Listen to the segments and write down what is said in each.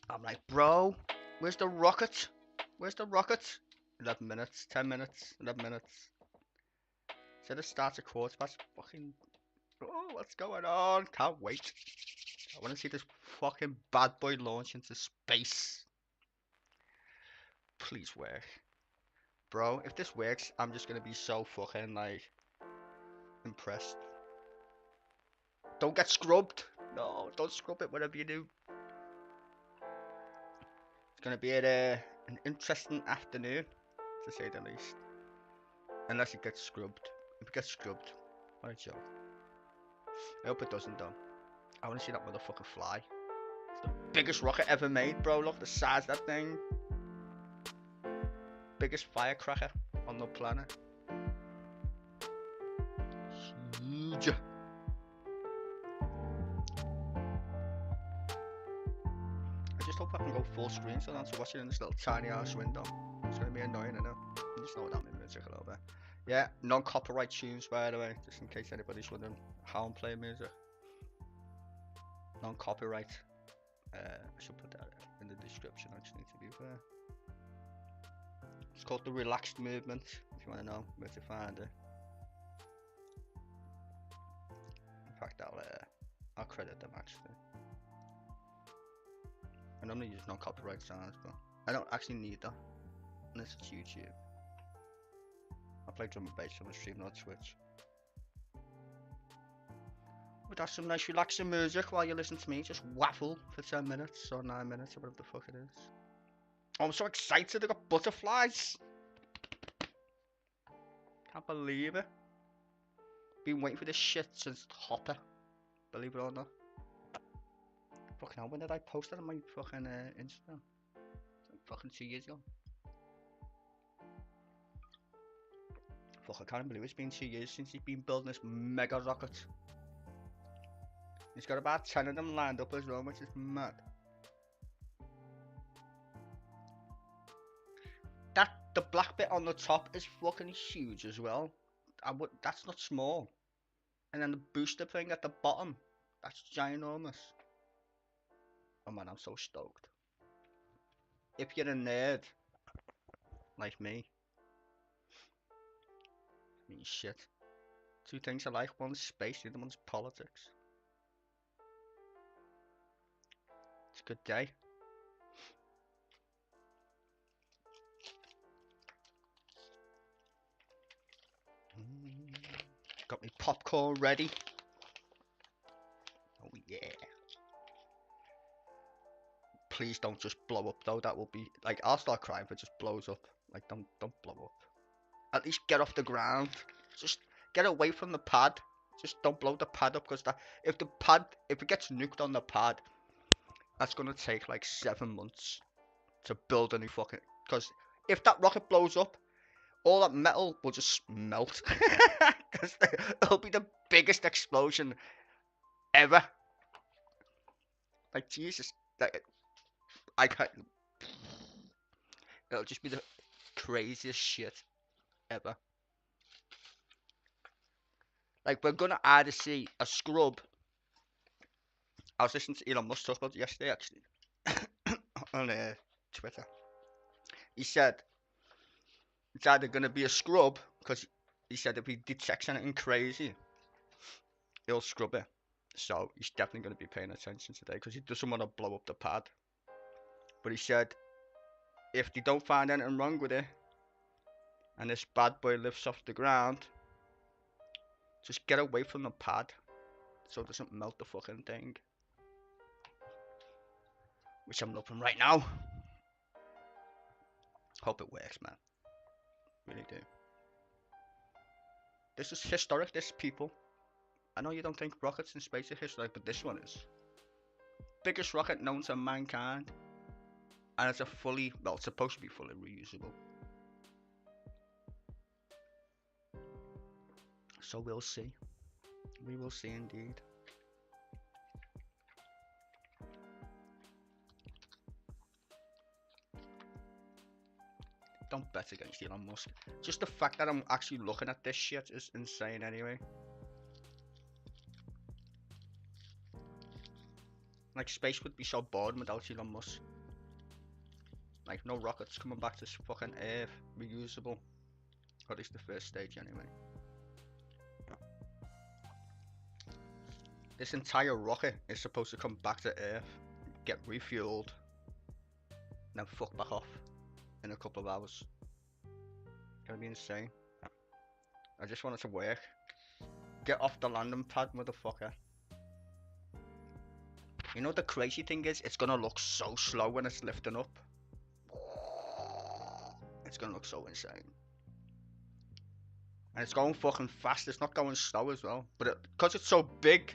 I'm like, bro, where's the rocket? Where's the rocket? 11 minutes, 10 minutes, 11 minutes. Said it starts at quarter past. Fucking, oh, what's going on? Can't wait. I want to see this fucking bad boy launch into space. Please work. Bro, if this works, I'm just gonna be so fucking, like, impressed. Don't get scrubbed. No, don't scrub it, whatever you do. It's gonna be an interesting afternoon, to say the least. Unless it gets scrubbed. If it gets scrubbed, what a joke. I hope it doesn't, though. I want to see that motherfucker fly. It's the biggest rocket ever made, bro. Look at the size of that thing. Biggest firecracker on the planet. Huge. I just hope I can go full screen so I don't have to watch it in this little tiny ass window. It's gonna be annoying, I know. You just know what that means a little bit. Yeah, non-copyright tunes, by the way, just in case anybody's wondering how I'm playing music. Non-copyright. I should put that in the description, actually, to be fair. It's called the relaxed movement, if you want to know where to find it. In fact, I'll credit them, actually. I normally use non-copyright sounds, but I don't actually need that unless it's YouTube. I play drum and bass on the stream, not Twitch. But that's some nice relaxing music while you listen to me just waffle for 10 minutes or 9 minutes or whatever the fuck it is. Oh, I'm so excited, I got butterflies. Can't believe it. Been waiting for this shit since Hopper, believe it or not. Fucking hell, when did I post that on my fucking Instagram? Like fucking 2 years ago. Fuck, I can't believe it's been 2 years since he's been building this mega rocket. He's got about 10 of them lined up as well, which is mad. The black bit on the top is fucking huge as well. That's not small. And then the booster thing at the bottom, that's ginormous. Oh man, I'm so stoked. If you're a nerd, like me, I mean shit. Two things I like, one's space, the other one's politics. It's a good day. Got me popcorn ready. Oh yeah. please don't just blow up though. That will be like, I'll start crying if it just blows up. Like, don't blow up. At least get off the ground. Just get away from the pad. Just don't blow the pad up, because that if it gets nuked on the pad, that's gonna take like 7 months to build a new fucking. Because if that rocket blows up, all that metal will just melt. Because it'll be the biggest explosion ever. Like, Jesus, like, I can't. It'll just be the craziest shit ever. Like, we're gonna either see a scrub. I was listening to Elon Musk talk about it yesterday, actually, on Twitter. He said it's either gonna be a scrub, because he said if he detects anything crazy, he'll scrub it. So he's definitely gonna be paying attention today, because he doesn't want to blow up the pad. But he said if they don't find anything wrong with it, and this bad boy lifts off the ground, just get away from the pad so it doesn't melt the fucking thing. Which I'm loving right now. Hope it works, man. Really do. This is historic, this, people. I know you don't think rockets in space are historic, but this one is. Biggest rocket known to mankind. And it's it's supposed to be fully reusable. So we'll see. We will see indeed. Don't bet against Elon Musk. Just the fact that I'm actually looking at this shit is insane anyway. Like, space would be so boring without Elon Musk. Like, no rockets coming back to fucking Earth. Reusable. Or at least the first stage anyway. This entire rocket is supposed to come back to Earth, get refueled, and then fuck back off in a couple of hours. Gonna be insane. I just want it to work. Get off the landing pad, motherfucker. You know what the crazy thing is? It's gonna look so slow when it's lifting up. It's gonna look so insane. And it's going fucking fast, it's not going slow as well. But because it's so big,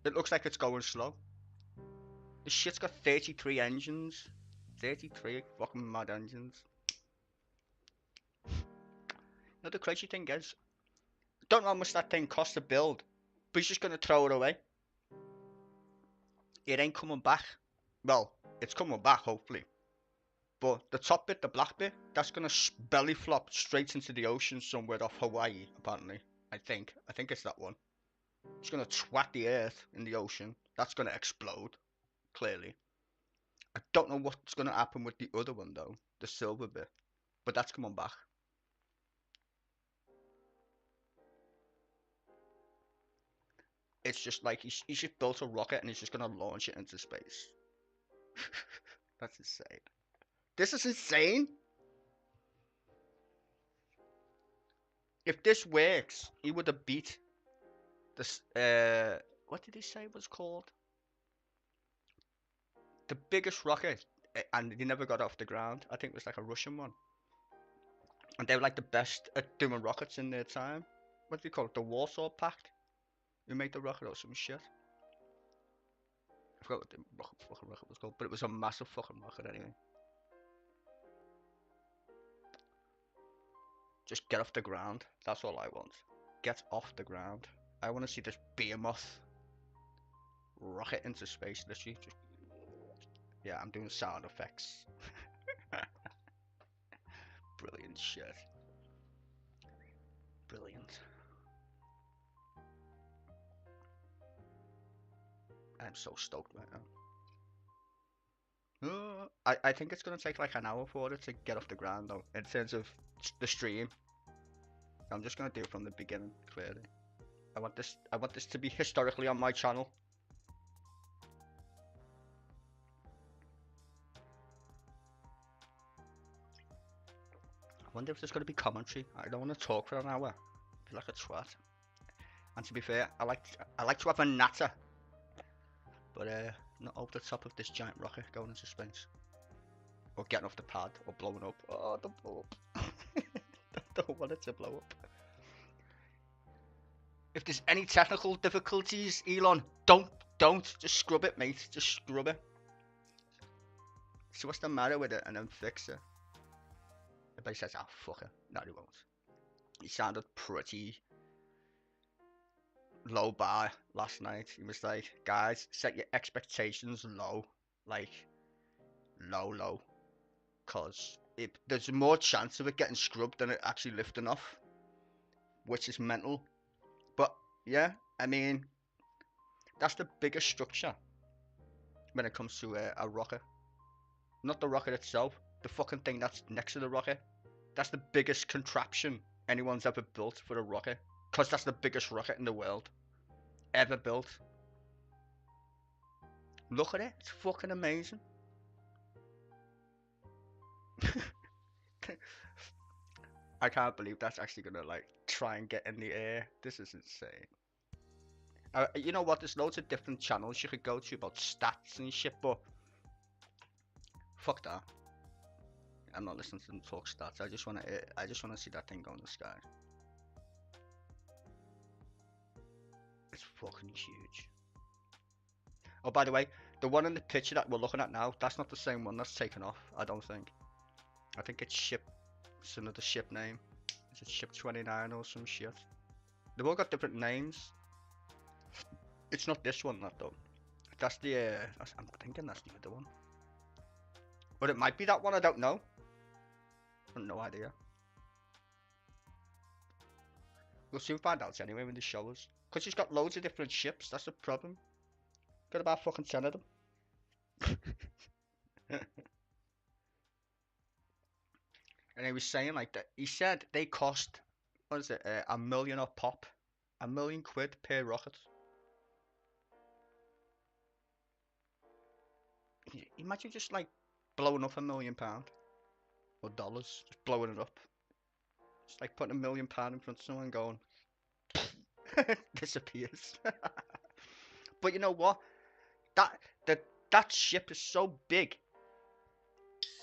it looks like it's going slow. This shit's got 33 engines. 33 fucking mad engines. You know the crazy thing is, don't know how much that thing costs to build, but he's just gonna throw it away. It ain't coming back. Well, it's coming back hopefully. But the top bit, the black bit, that's gonna belly flop straight into the ocean somewhere off Hawaii, apparently. I think it's that one. It's gonna twat the earth in the ocean. That's gonna explode, clearly. I don't know what's gonna happen with the other one though, the silver bit. But that's coming back. It's just like he's just built a rocket and he's just gonna launch it into space. That's insane. This is insane. If this works, he would have beat this. What did he say it was called? The biggest rocket, and he never got off the ground. I think it was like a Russian one. And they were like the best at doing rockets in their time. What do you call it? The Warsaw Pact? Who made the rocket or some shit? I forgot what the fucking rocket was called, but it was a massive fucking rocket anyway. Just get off the ground. That's all I want. Get off the ground. I want to see this behemoth rocket into space, literally. Just... Yeah, I'm doing sound effects. Brilliant shit. Brilliant. I'm so stoked right now. I think it's gonna take like an hour for it to get off the ground though, in terms of the stream. I'm just gonna do it from the beginning, clearly. I want this to be historically on my channel. I wonder if there's gonna be commentary. I don't want to talk for an hour. I feel like a twat. And to be fair, I like to have a natter. But not over the top of this giant rocket going into space. Or getting off the pad, or blowing up. Oh, don't blow up. I don't want it to blow up. If there's any technical difficulties, Elon, don't. Just scrub it, mate. Just scrub it. So what's the matter with it, and then fix it. Everybody says, oh, fuck it. No, he won't. He sounded pretty low bar last night. He was like, guys, set your expectations low. Like, low. Because there's more chance of it getting scrubbed than it actually lifting off. Which is mental. But, yeah, I mean, that's the biggest structure when it comes to a rocket. Not the rocket itself, the fucking thing that's next to the rocket. That's the biggest contraption anyone's ever built for a rocket. Because that's the biggest rocket in the world. Ever built. Look at it, it's fucking amazing. I can't believe that's actually gonna like try and get in the air. This is insane. You know what, there's loads of different channels you could go to about stats and shit, but fuck that. I'm not listening to them talk stats. I just wanna see that thing go in the sky. It's fucking huge. Oh, by the way, the one in the picture that we're looking at now, that's not the same one that's taken off, I don't think. I think it's ship. It's another ship name. Is it ship 29 or some shit? They've all got different names. It's not this one, that though. That's the. I'm thinking that's the other one. But it might be that one. I don't know. I have no idea. We'll soon find out anyway when they show us. Because he's got loads of different ships. That's the problem. Got about fucking 10 of them. And he was saying like that. He said they cost, what is it, $1 million a pop, £1 million per rocket. Imagine just like blowing up £1 million or dollars, just blowing it up. It's like putting £1 million in front of someone and going, disappears. But you know what? That ship is so big.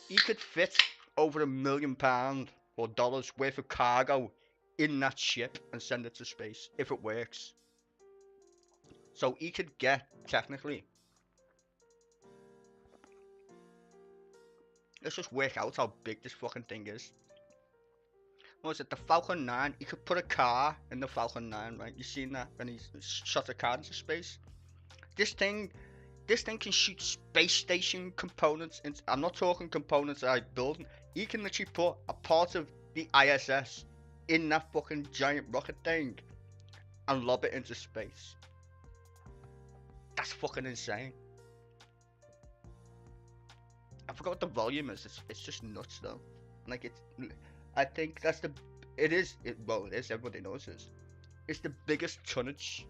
You could fit over £1 million or dollars worth of cargo in that ship and send it to space if it works. So he could get, technically, let's just work out how big this fucking thing is. What was it, the Falcon 9? You could put a car in the Falcon 9, right? You seen that when he shot a car into space? This thing can shoot space station components. I'm not talking components that I build. He can literally put a part of the ISS in that fucking giant rocket thing and lob it into space. That's fucking insane. I forgot what the volume is. It's just nuts though. Like I think that's well, it is. Everybody knows this. It's the biggest tonnage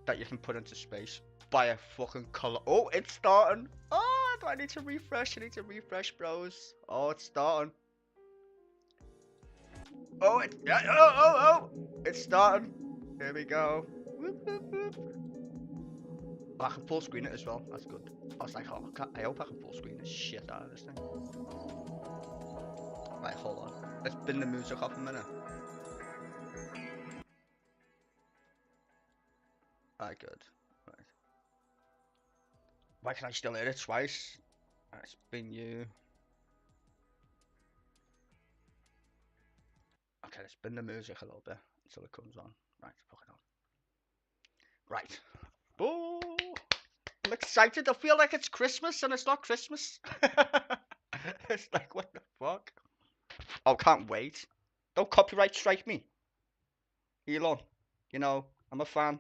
that you can put into space by a fucking color. Oh, it's starting. Oh, do I need to refresh? I need to refresh, bros. Oh, it's starting. Oh, it's starting. Here we go. Whoop, whoop, whoop. Oh, I can full screen it as well. That's good. I was like, oh, I hope I can full screen this shit out of this thing. Right, hold on. Let's bin the music off a minute. Right, good. Right. Why can I still hear it twice? Right, it's been you. Okay, let's bin the music a little bit until it comes on. Right, fuck it on. Right. Oh, I'm excited. I feel like it's Christmas and it's not Christmas. It's like, what the fuck? Oh, can't wait. Don't copyright strike me. Elon, you know, I'm a fan.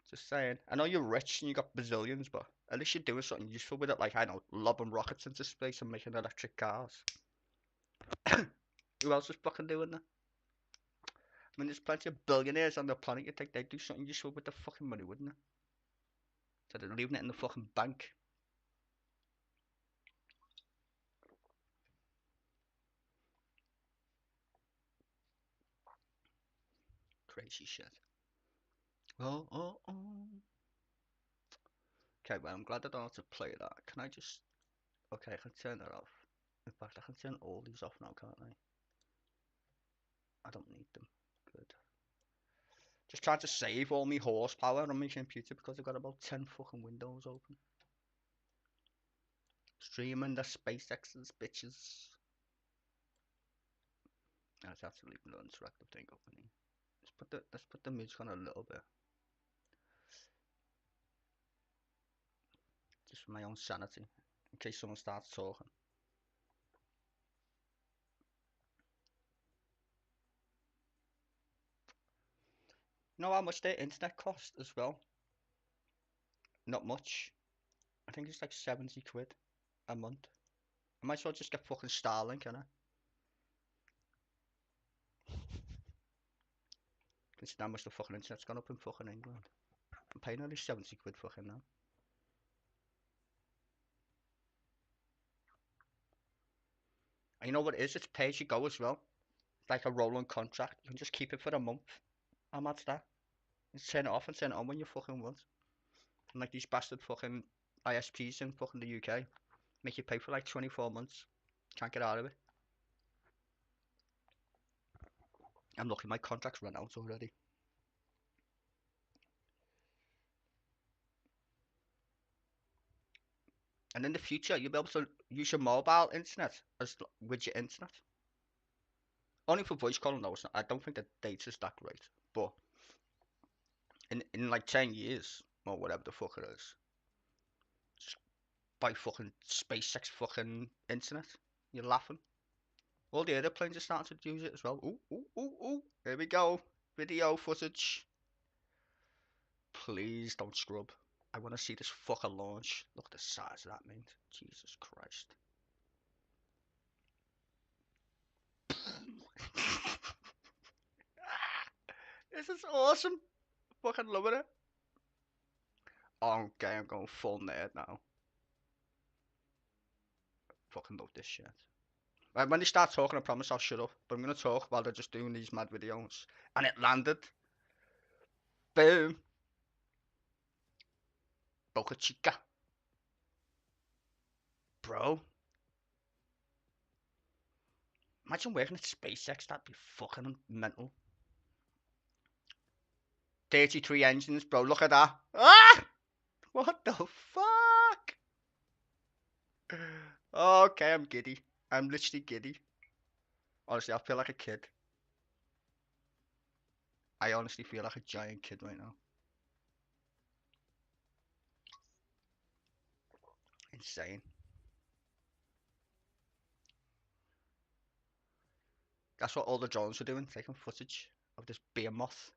Just saying. I know you're rich and you got bazillions, but at least you're doing something useful with it. Like, I know, lobbing rockets into space and making electric cars. Who else is fucking doing that? I mean, there's plenty of billionaires on the planet. You'd think they'd do something useful with the fucking money, wouldn't they? So they're leaving it in the fucking bank. Crazy shit. Oh. Okay, well, I'm glad I don't have to play that. Can I just... Okay, I can turn that off. In fact, I can turn all these off now, can't I? I don't need them. Good. Just trying to save all my horsepower on my computer because I've got about 10 fucking windows open. Streaming the SpaceX's bitches. I just have to leave the interactive thing open. Let's put the music on a little bit. Just for my own sanity. In case someone starts talking. You know how much their internet cost as well? Not much. I think it's like 70 quid a month. I might as well just get fucking Starlink, can I? Consider how much the fucking internet's gone up in fucking England. I'm paying only 70 quid fucking now. And you know what it is? It's pay as you go as well. It's like a rolling contract. You can just keep it for a month. How mad's that? You turn it off and turn it on when you fucking want. And like these bastard fucking ISPs in fucking the UK make you pay for like 24 months. Can't get out of it. I'm lucky my contract's run out already. And in the future, you'll be able to use your mobile internet as with your internet. Only for voice calling though. I don't think the data's that great. But in like 10 years or whatever the fuck it is, just buy fucking SpaceX fucking internet. You're laughing. All the airplanes are starting to use it as well. Ooh, ooh, ooh, ooh. Here we go. Video footage. Please don't scrub. I want to see this fucker launch. Look at the size of that, mate. Jesus Christ. This is awesome. Fucking loving it. Okay, I'm going full nerd now. Fucking love this shit. Right, when they start talking, I promise I'll shut up. But I'm gonna talk while they're just doing these mad videos. And it landed. Boom. Boca Chica. Bro. Imagine working at SpaceX, that'd be fucking mental. 33 engines, bro, look at that. Ah! What the fuck? Okay, I'm giddy. I'm literally giddy. Honestly, I feel like a kid. I honestly feel like a giant kid right now. Insane. That's what all the drones were doing, taking footage of this behemoth.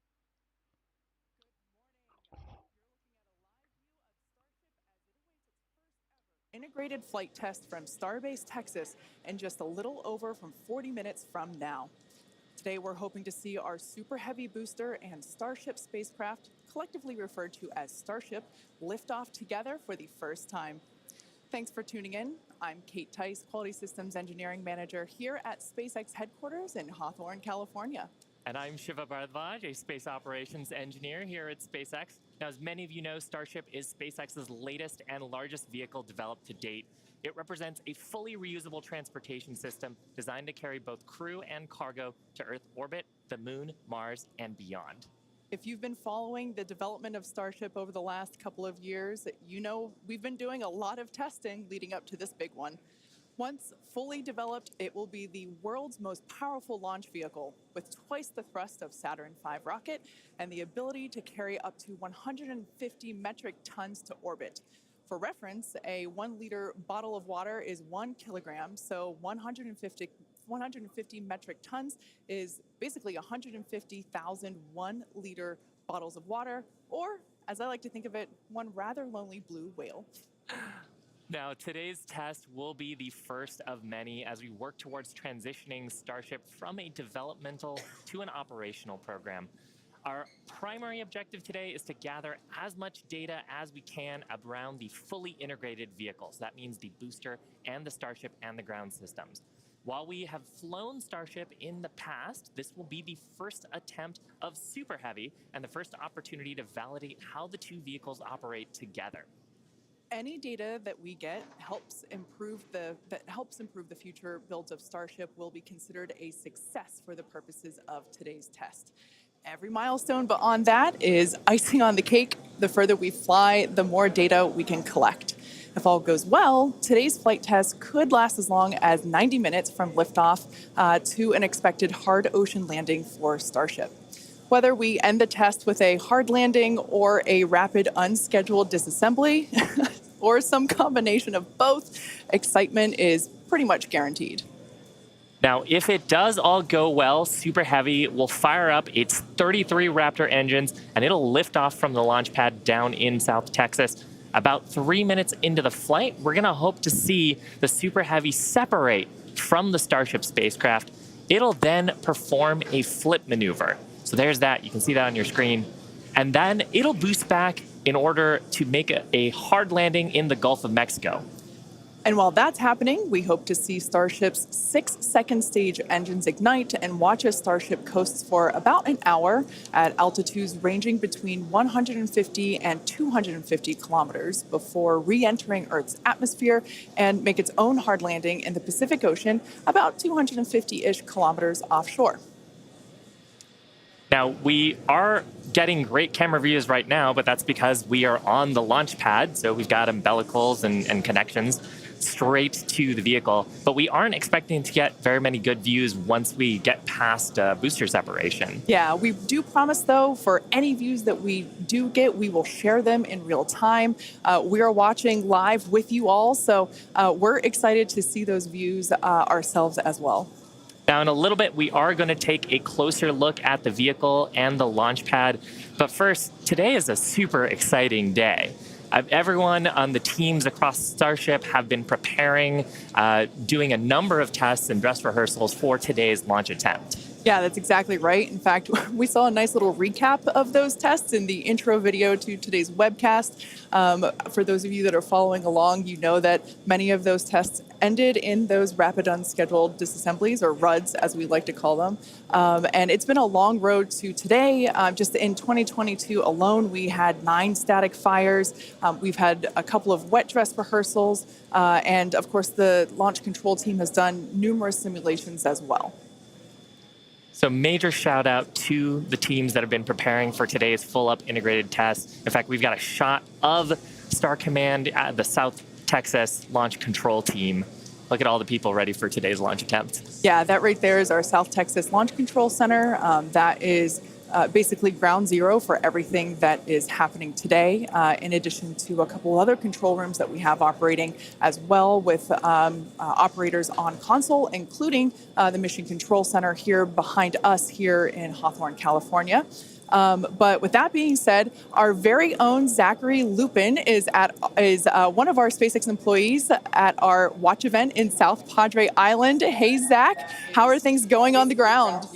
Integrated flight test from Starbase, Texas, in just a little over from 40 minutes from now. Today, we're hoping to see our Super Heavy booster and Starship spacecraft, collectively referred to as Starship, lift off together for the first time. Thanks for tuning in. I'm Kate Tice, Quality Systems Engineering Manager here at SpaceX headquarters in Hawthorne, California. And I'm Shiva Bharadwaj, a space operations engineer here at SpaceX. Now, as many of you know, Starship is SpaceX's latest and largest vehicle developed to date. It represents a fully reusable transportation system designed to carry both crew and cargo to Earth orbit, the moon, Mars, and beyond. If you've been following the development of Starship over the last couple of years, you know we've been doing a lot of testing leading up to this big one. Once fully developed, it will be the world's most powerful launch vehicle, with twice the thrust of Saturn V rocket and the ability to carry up to 150 metric tons to orbit. For reference, a 1 liter bottle of water is 1 kilogram, so 150 metric tons is basically 150,000 1 liter bottles of water, or, as I like to think of it, one rather lonely blue whale. Now, today's test will be the first of many as we work towards transitioning Starship from a developmental to an operational program. Our primary objective today is to gather as much data as we can around the fully integrated vehicles. That means the booster and the Starship and the ground systems. While we have flown Starship in the past, this will be the first attempt of Super Heavy and the first opportunity to validate how the two vehicles operate together. Any data that we get helps improve the future builds of Starship will be considered a success for the purposes of today's test. Every milestone beyond that is icing on the cake. The further we fly, the more data we can collect. If all goes well, today's flight test could last as long as 90 minutes from liftoff to an expected hard ocean landing for Starship. Whether we end the test with a hard landing or a rapid unscheduled disassembly, or some combination of both, excitement is pretty much guaranteed. Now, if it does all go well, Super Heavy will fire up its 33 Raptor engines, and it'll lift off from the launch pad down in South Texas. About 3 minutes into the flight, we're going to hope to see the Super Heavy separate from the Starship spacecraft. It'll then perform a flip maneuver. So there's that. You can see that on your screen. And then it'll boost back in order to make a hard landing in the Gulf of Mexico. And while that's happening, we hope to see Starship's 6 second stage engines ignite and watch as Starship coasts for about an hour at altitudes ranging between 150 and 250 kilometers before re-entering Earth's atmosphere and make its own hard landing in the Pacific Ocean about 250-ish kilometers offshore. Now, we are getting great camera views right now, but that's because we are on the launch pad, so we've got umbilicals and connections straight to the vehicle. But we aren't expecting to get very many good views once we get past booster separation. Yeah, we do promise, though, for any views that we do get, we will share them in real time. We are watching live with you all, so we're excited to see those views ourselves as well. Now, in a little bit, we are going to take a closer look at the vehicle and the launch pad. But first, today is a super exciting day. Everyone on the teams across Starship have been preparing, doing a number of tests and dress rehearsals for today's launch attempt. Yeah, that's exactly right. In fact, we saw a nice little recap of those tests in the intro video to today's webcast. For those of you that are following along, you know that many of those tests ended in those rapid unscheduled disassemblies, or RUDs as we like to call them. And it's been a long road to today. Just in 2022 alone, we had 9 static fires. We've had a couple of wet dress rehearsals. And of course, the launch control team has done numerous simulations as well. So major shout out to the teams that have been preparing for today's full up integrated test. In fact, we've got a shot of Star Command at the South Texas launch control team. Look at all the people ready for today's launch attempt. Yeah, that right there is our South Texas Launch Control Center. That is basically ground zero for everything that is happening today, in addition to a couple other control rooms that we have operating as well with operators on console, including the Mission Control Center here behind us here in Hawthorne, California. But with that being said, our very own Zachary Lupin is one of our SpaceX employees at our watch event in South Padre Island. Hey, Zach, how are things going on the ground?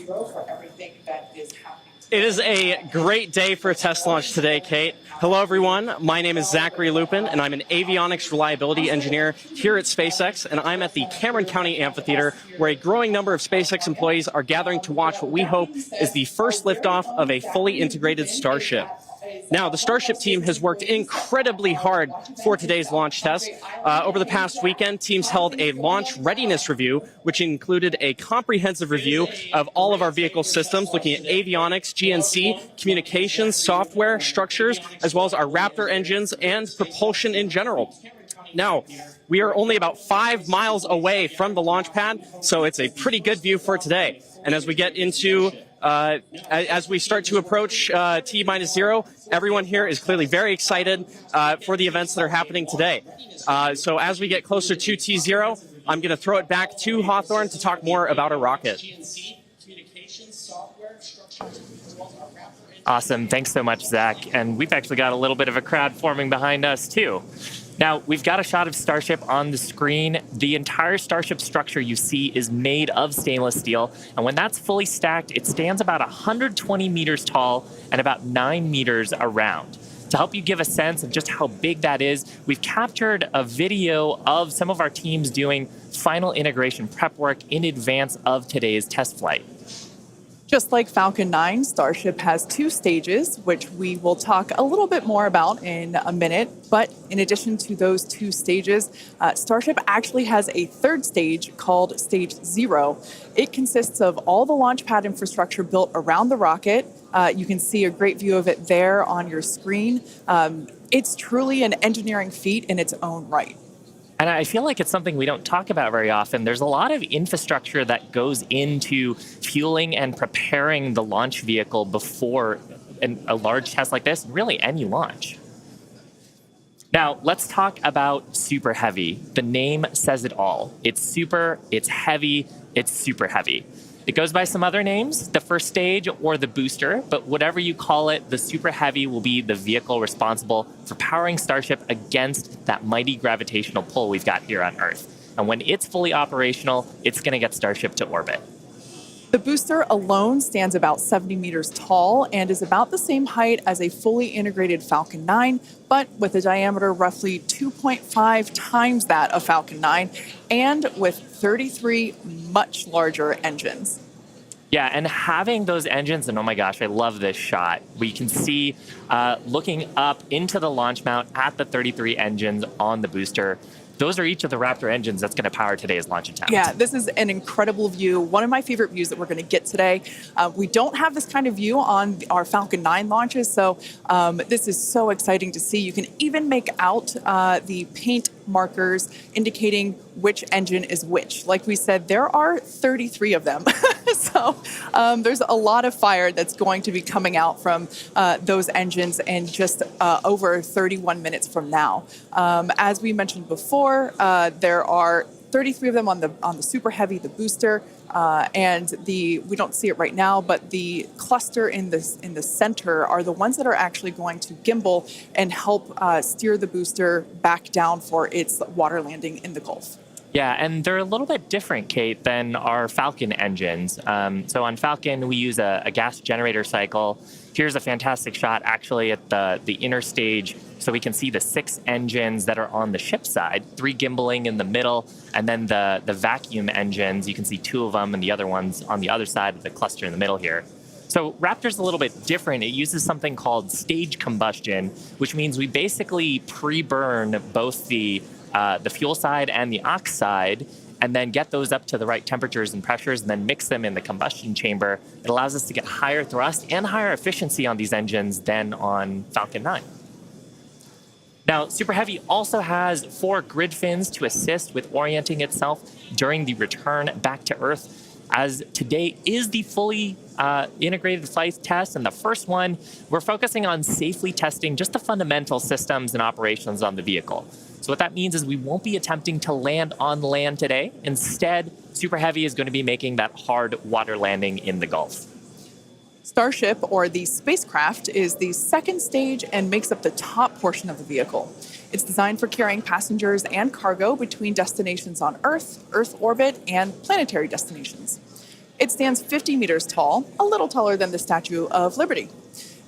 It is a great day for a test launch today, Kate. Hello, everyone. My name is Zachary Lupin, and I'm an avionics reliability engineer here at SpaceX, and I'm at the Cameron County Amphitheater, where a growing number of SpaceX employees are gathering to watch what we hope is the first liftoff of a fully integrated Starship. Now, the Starship team has worked incredibly hard for today's launch test. Over the past weekend, teams held a launch readiness review, which included a comprehensive review of all of our vehicle systems, looking at avionics, GNC, communications, software, structures, as well as our Raptor engines and propulsion in general. Now, we are only about 5 miles away from the launch pad, so it's a pretty good view for today. And as we get into as we start to approach T-0, everyone here is clearly very excited for the events that are happening today. So as we get closer to T-0, I'm going to throw it back to Hawthorne to talk more about a rocket. Awesome. Thanks so much, Zach. And we've actually got a little bit of a crowd forming behind us, too. Now, we've got a shot of Starship on the screen. The entire Starship structure you see is made of stainless steel. And when that's fully stacked, it stands about 120 meters tall and about 9 meters around. To help you give a sense of just how big that is, we've captured a video of some of our teams doing final integration prep work in advance of today's test flight. Just like Falcon 9, Starship has 2 stages, which we will talk a little bit more about in a minute. But in addition to those 2 stages, Starship actually has a 3rd stage called Stage 0. It consists of all the launch pad infrastructure built around the rocket. You can see a great view of it there on your screen. It's truly an engineering feat in its own right. And I feel like it's something we don't talk about very often. There's a lot of infrastructure that goes into fueling and preparing the launch vehicle before a large test like this, really any launch. Now, let's talk about Super Heavy. The name says it all. It's super, it's heavy, it's super heavy. It goes by some other names, the first stage or the booster, but whatever you call it, the Super Heavy will be the vehicle responsible for powering Starship against that mighty gravitational pull we've got here on Earth. And when it's fully operational, it's going to get Starship to orbit. The booster alone stands about 70 meters tall and is about the same height as a fully integrated Falcon 9, but with a diameter roughly 2.5 times that of Falcon 9 and with 33 much larger engines. Yeah, and having those engines, and oh my gosh, I love this shot. We can see looking up into the launch mount at the 33 engines on the booster. Those are each of the Raptor engines that's going to power today's launch attempt. Yeah, this is an incredible view. One of my favorite views that we're going to get today. We don't have this kind of view on our Falcon 9 launches, so this is so exciting to see. You can even make out the paint markers indicating which engine is which. Like we said, there are 33 of them. So there's a lot of fire that's going to be coming out from those engines in just over 31 minutes from now. As we mentioned before, there are 33 of them on the Super Heavy, the booster, and we don't see it right now, but the cluster in the center are the ones that are actually going to gimbal and help steer the booster back down for its water landing in the Gulf. Yeah, and they're a little bit different, Kate, than our Falcon engines. So on Falcon, we use a gas generator cycle. Here's a fantastic shot, actually, at the inner stage, so we can see the 6 engines that are on the ship side, 3 gimbaling in the middle, and then the vacuum engines, you can see 2 of them, and the other ones on the other side of the cluster in the middle here. So Raptor's a little bit different. It uses something called stage combustion, which means we basically pre-burn both the fuel side and the ox side, and then get those up to the right temperatures and pressures, and then mix them in the combustion chamber. It allows us to get higher thrust and higher efficiency on these engines than on Falcon 9. Now, Super Heavy also has 4 grid fins to assist with orienting itself during the return back to Earth, as today is the fully integrated flight test, and the first one, we're focusing on safely testing just the fundamental systems and operations on the vehicle. So what that means is we won't be attempting to land on land today. Instead, Super Heavy is going to be making that hard water landing in the Gulf. Starship, or the spacecraft, is the 2nd stage and makes up the top portion of the vehicle. It's designed for carrying passengers and cargo between destinations on Earth, Earth orbit, and planetary destinations. It stands 50 meters tall, a little taller than the Statue of Liberty.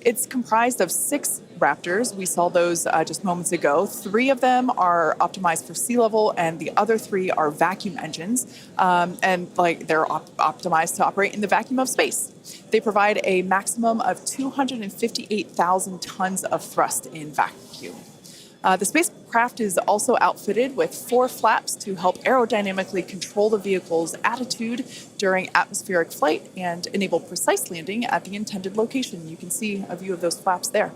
It's comprised of 6 Raptors. We saw those just moments ago. 3 of them are optimized for sea level, and the other 3 are vacuum engines, and they're optimized to operate in the vacuum of space. They provide a maximum of 258,000 tons of thrust in vacuum. The spacecraft is also outfitted with 4 flaps to help aerodynamically control the vehicle's attitude during atmospheric flight and enable precise landing at the intended location. You can see a view of those flaps there.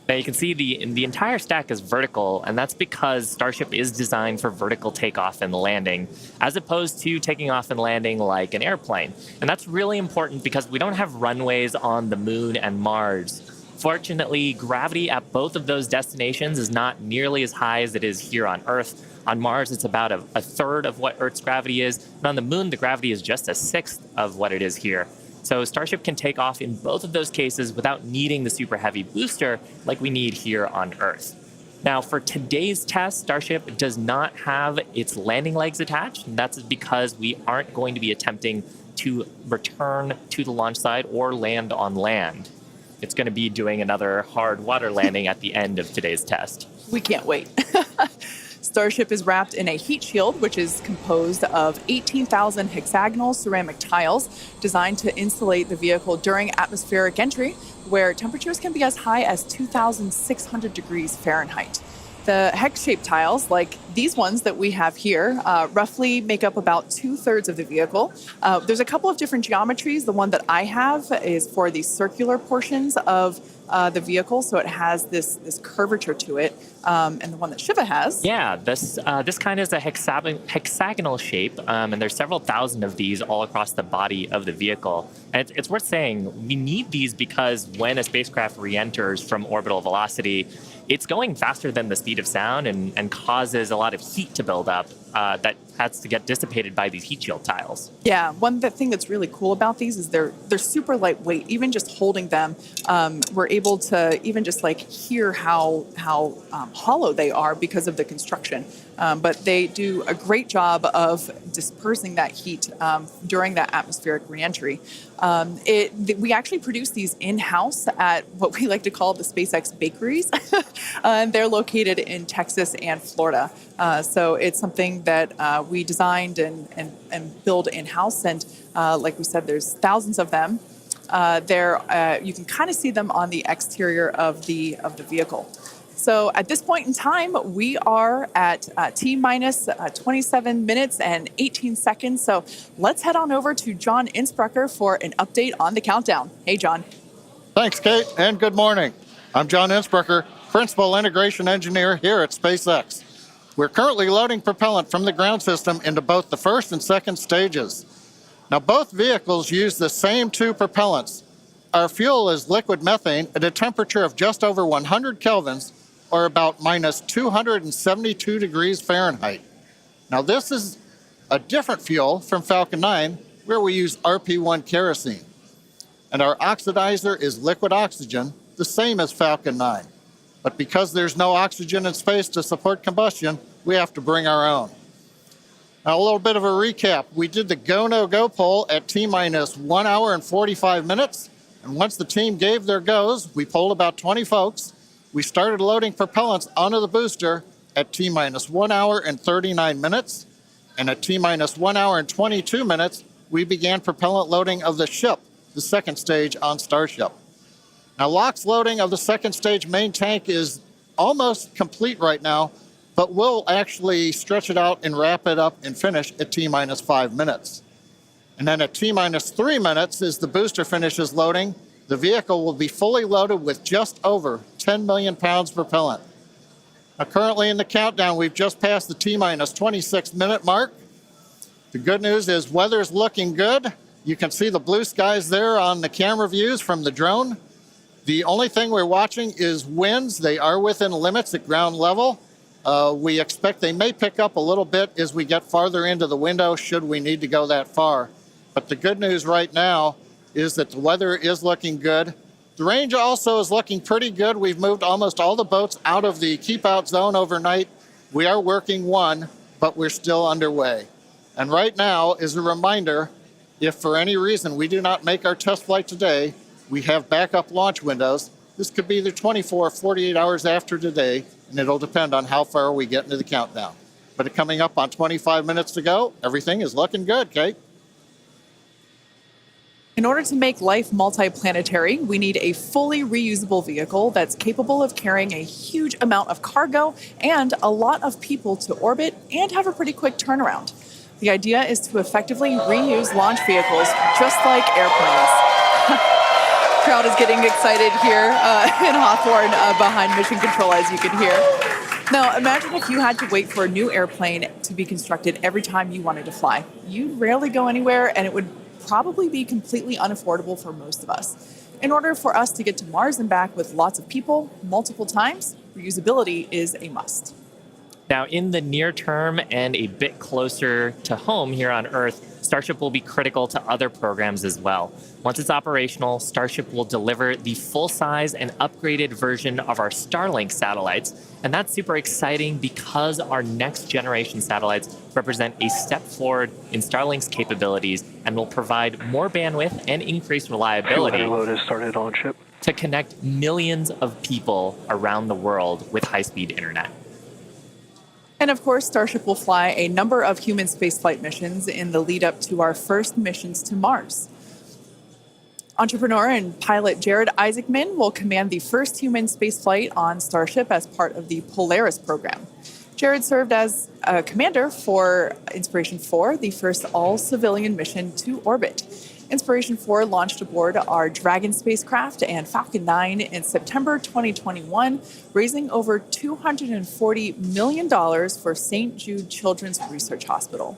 Now you can see the entire stack is vertical, and that's because Starship is designed for vertical takeoff and landing, as opposed to taking off and landing like an airplane. And that's really important because we don't have runways on the Moon and Mars. Fortunately, gravity at both of those destinations is not nearly as high as it is here on Earth. On Mars, it's about a third of what Earth's gravity is. And on the Moon, the gravity is just a sixth of what it is here. So Starship can take off in both of those cases without needing the Super Heavy booster like we need here on Earth. Now, for today's test, Starship does not have its landing legs attached. And that's because we aren't going to be attempting to return to the launch site or land on land. It's going to be doing another hard water landing at the end of today's test. We can't wait. Starship is wrapped in a heat shield, which is composed of 18,000 hexagonal ceramic tiles designed to insulate the vehicle during atmospheric entry, where temperatures can be as high as 2,600 degrees Fahrenheit. The hex-shaped tiles, like these ones that we have here, roughly make up about 2/3 of the vehicle. There's a couple of different geometries. The one that I have is for the circular portions of the vehicle, so it has this curvature to it, and the one that Shiva has. Yeah, this kind is a hexagonal shape, and there's several thousand of these all across the body of the vehicle. And it's worth saying we need these because when a spacecraft re-enters from orbital velocity, it's going faster than the speed of sound and causes a lot of heat to build up that has to get dissipated by these heat shield tiles. Yeah, thing that's really cool about these is they're super lightweight. Even just holding them, we're able to even just like hear how hollow they are because of the construction. But they do a great job of dispersing that heat during that atmospheric reentry. We actually produce these in-house at what we like to call the SpaceX bakeries. And they're located in Texas and Florida. So it's something that we designed and build in-house. And like we said, there's thousands of them. You can kind of see them on the exterior of the vehicle. So at this point in time, we are at T-minus 27 minutes and 18 seconds. So let's head on over to John Innsbrucker for an update on the countdown. Hey, John. Thanks, Kate, and good morning. I'm John Innsbrucker, Principal Integration Engineer here at SpaceX. We're currently loading propellant from the ground system into both the first and second stages. Now, both vehicles use the same two propellants. Our fuel is liquid methane at a temperature of just over 100 kelvins, or about minus 272 degrees Fahrenheit. Now, this is a different fuel from Falcon 9, where we use RP-1 kerosene. And our oxidizer is liquid oxygen, the same as Falcon 9. But because there's no oxygen in space to support combustion, we have to bring our own. Now, a little bit of a recap. We did the go, no go poll at T-minus 1 hour and 45 minutes. And once the team gave their goes, we polled about 20 folks. We started loading propellants onto the booster at T-minus 1 hour and 39 minutes. And at T-minus 1 hour and 22 minutes, we began propellant loading of the ship, the second stage on Starship. Now, LOX loading of the second stage main tank is almost complete right now, but we'll actually stretch it out and wrap it up and finish at T-minus 5 minutes. And then at T-minus 3 minutes, as the booster finishes loading, the vehicle will be fully loaded with just over 10 million pounds propellant. Now, currently in the countdown, we've just passed the T-minus 26 minute mark. The good news is weather's looking good. You can see the blue skies there on the camera views from the drone. The only thing we're watching is winds. They are within limits at ground level. We expect they may pick up a little bit as we get farther into the window should we need to go that far. But the good news right now is that the weather is looking good. The range also is looking pretty good. We've moved almost all the boats out of the keep out zone overnight. We are working one, but we're still underway. And right now, as a reminder, if for any reason we do not make our test flight today, we have backup launch windows. This could be either 24 or 48 hours after today, and it'll depend on how far we get into the countdown. But coming up on 25 minutes to go, everything is looking good, Kate. In order to make life multiplanetary, we need a fully reusable vehicle that's capable of carrying a huge amount of cargo and a lot of people to orbit and have a pretty quick turnaround. The idea is to effectively reuse launch vehicles just like airplanes. Crowd is getting excited here in Hawthorne behind Mission Control, as you can hear. Now, imagine if you had to wait for a new airplane to be constructed every time you wanted to fly. You'd rarely go anywhere, and it would probably be completely unaffordable for most of us. In order for us to get to Mars and back with lots of people multiple times, reusability is a must. Now, in the near term and a bit closer to home here on Earth, Starship will be critical to other programs as well. Once it's operational, Starship will deliver the full-size and upgraded version of our Starlink satellites. And that's super exciting because our next generation satellites represent a step forward in Starlink's capabilities and will provide more bandwidth and increased reliability load has started on ship to connect millions of people around the world with high-speed internet. And of course, Starship will fly a number of human spaceflight missions in the lead up to our first missions to Mars. Entrepreneur and pilot Jared Isaacman will command the first human spaceflight on Starship as part of the Polaris program. Jared served as a commander for Inspiration 4, the first all-civilian mission to orbit. Inspiration 4 launched aboard our Dragon spacecraft and Falcon 9 in September 2021, raising over $240 million for St. Jude Children's Research Hospital.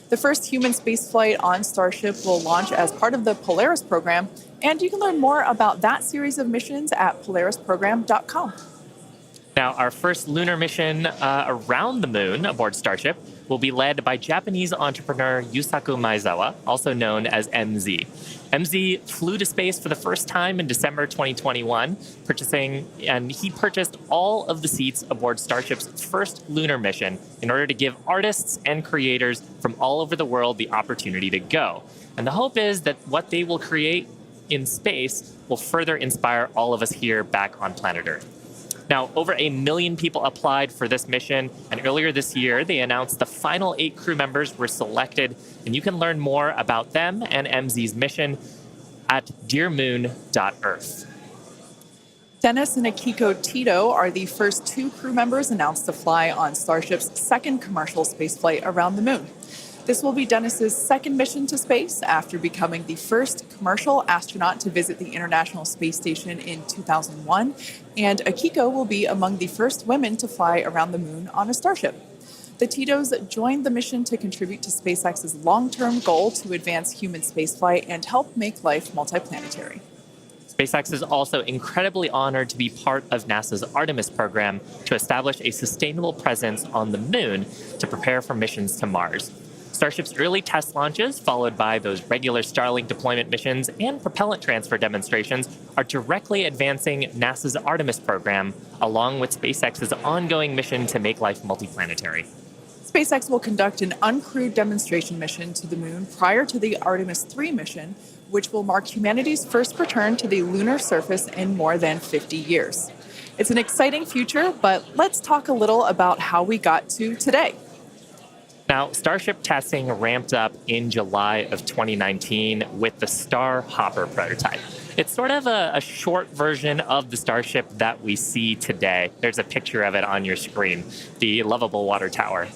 The first human spaceflight on Starship will launch as part of the Polaris program, and you can learn more about that series of missions at polarisprogram.com. Now, our first lunar mission around the moon aboard Starship will be led by Japanese entrepreneur Yusaku Maezawa, also known as MZ. MZ flew to space for the first time in December 2021, and he purchased all of the seats aboard Starship's first lunar mission in order to give artists and creators from all over the world the opportunity to go. And the hope is that what they will create in space will further inspire all of us here back on planet Earth. Now, over 1 million people applied for this mission, and earlier this year, they announced the final 8 crew members were selected, and you can learn more about them and MZ's mission at dearmoon.earth. Dennis and Akiko Tito are the first 2 crew members announced to fly on Starship's second commercial spaceflight around the moon. This will be Dennis's second mission to space after becoming the first commercial astronaut to visit the International Space Station in 2001, and Akiko will be among the first women to fly around the moon on a Starship. The Titos joined the mission to contribute to SpaceX's long-term goal to advance human spaceflight and help make life multiplanetary. SpaceX is also incredibly honored to be part of NASA's Artemis program to establish a sustainable presence on the moon to prepare for missions to Mars. Starship's early test launches, followed by those regular Starlink deployment missions and propellant transfer demonstrations, are directly advancing NASA's Artemis program, along with SpaceX's ongoing mission to make life multiplanetary. SpaceX will conduct an uncrewed demonstration mission to the moon prior to the Artemis 3 mission, which will mark humanity's first return to the lunar surface in more than 50 years. It's an exciting future, but let's talk a little about how we got to today. Now, Starship testing ramped up in July of 2019 with the Star Hopper prototype. It's sort of a short version of the Starship that we see today. There's a picture of it on your screen, the lovable water tower.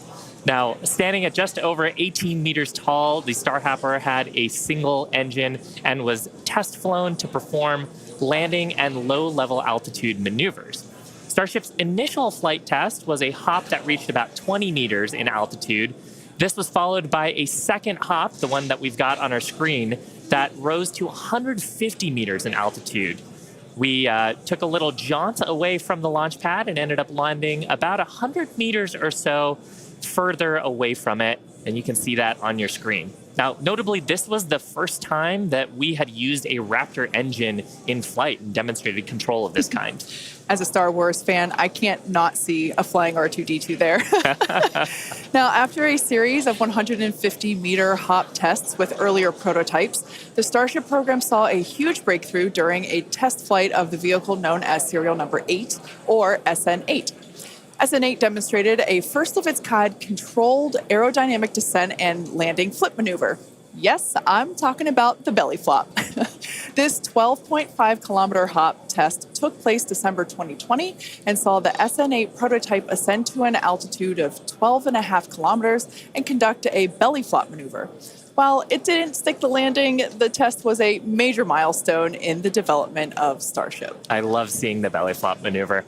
Now, standing at just over 18 meters tall, the Star Hopper had a single engine and was test flown to perform landing and low-level altitude maneuvers. Starship's initial flight test was a hop that reached about 20 meters in altitude. This was followed by a second hop, the one that we've got on our screen, that rose to 150 meters in altitude. We took a little jaunt away from the launch pad and ended up landing about 100 meters or so further away from it, and you can see that on your screen. Now, notably, this was the first time that we had used a Raptor engine in flight and demonstrated control of this kind. As a Star Wars fan, I can't not see a flying R2-D2 there. Now, after a series of 150-meter hop tests with earlier prototypes, the Starship program saw a huge breakthrough during a test flight of the vehicle known as serial number 8, or SN8. SN8 demonstrated a first-of-its-kind controlled aerodynamic descent and landing flip maneuver. Yes, I'm talking about the belly flop. This 12.5-kilometer hop test took place December 2020 and saw the SN8 prototype ascend to an altitude of 12.5 kilometers and conduct a belly flop maneuver. While it didn't stick the landing, the test was a major milestone in the development of Starship. I love seeing the belly flop maneuver.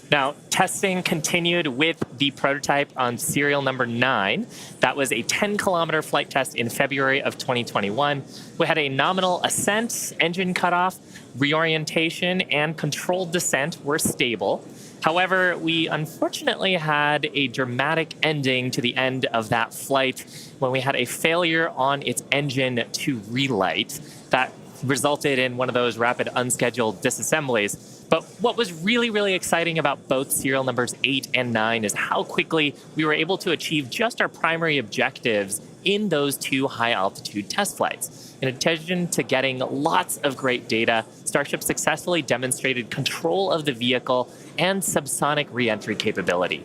Now, testing continued with the prototype on serial number 9. That was a 10-kilometer flight test in February of 2021. We had a nominal ascent, engine cutoff, reorientation, and controlled descent were stable. However, we unfortunately had a dramatic ending to the end of that flight when we had a failure on its engine to relight. That resulted in one of those rapid unscheduled disassemblies. But what was really, really exciting about both serial numbers 8 and 9 is how quickly we were able to achieve just our primary objectives in those 2 high-altitude test flights. In addition to getting lots of great data, Starship successfully demonstrated control of the vehicle and subsonic re-entry capability.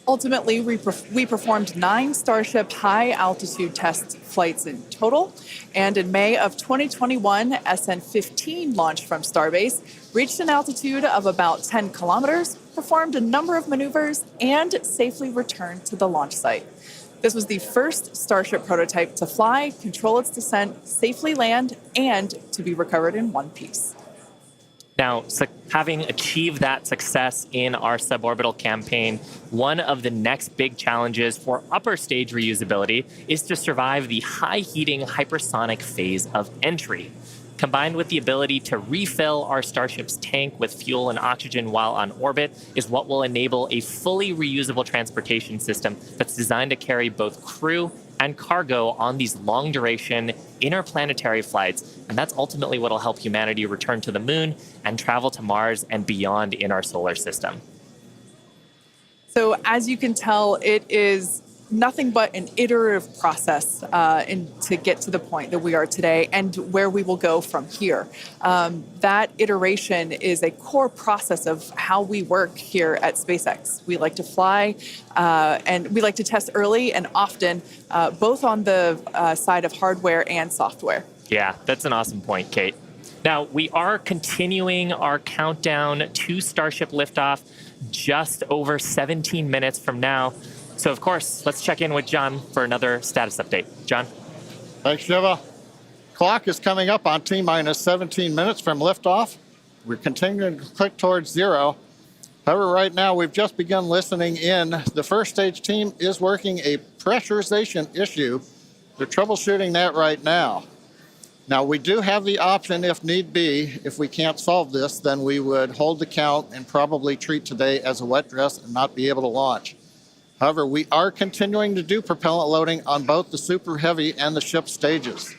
Ultimately, we performed 9 Starship high-altitude test flights in total, and in May of 2021, SN-15 launched from Starbase, reached an altitude of about 10 kilometers, performed a number of maneuvers, and safely returned to the launch site. This was the first Starship prototype to fly, control its descent, safely land, and to be recovered in one piece. Now, having achieved that success in our suborbital campaign, one of the next big challenges for upper stage reusability is to survive the high heating hypersonic phase of entry. Combined with the ability to refill our Starship's tank with fuel and oxygen while on orbit is what will enable a fully reusable transportation system that's designed to carry both crew and cargo on these long-duration interplanetary flights, and that's ultimately what will help humanity return to the moon and travel to Mars and beyond in our solar system. So as you can tell, it is nothing but an iterative process to get to the point that we are today and where we will go from here. That iteration is a core process of how we work here at SpaceX. We like to fly and we like to test early and often, both on the side of hardware and software. Yeah, that's an awesome point, Kate. Now, we are continuing our countdown to Starship liftoff just over 17 minutes from now. So, of course, let's check in with John for another status update. John? Thanks, Shiva. Clock is coming up on T-minus 17 minutes from liftoff. We're continuing to click towards 0. However, right now, we've just begun listening in. The first stage team is working a pressurization issue. They're troubleshooting that right now. Now, we do have the option, if need be, if we can't solve this, then we would hold the count and probably treat today as a wet dress and not be able to launch. However, we are continuing to do propellant loading on both the Super Heavy and the ship stages.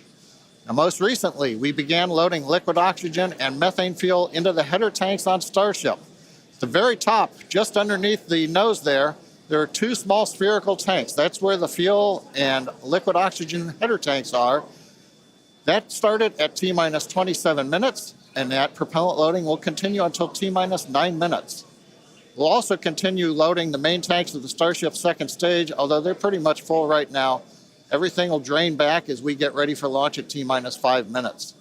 Now, most recently, we began loading liquid oxygen and methane fuel into the header tanks on Starship. At the very top, just underneath the nose there are 2 small spherical tanks. That's where the fuel and liquid oxygen header tanks are. That started at T-minus 27 minutes, and that propellant loading will continue until T-minus 9 minutes. We'll also continue loading the main tanks of the Starship second stage, although they're pretty much full right now. Everything will drain back as we get ready for launch at T-minus 5 minutes.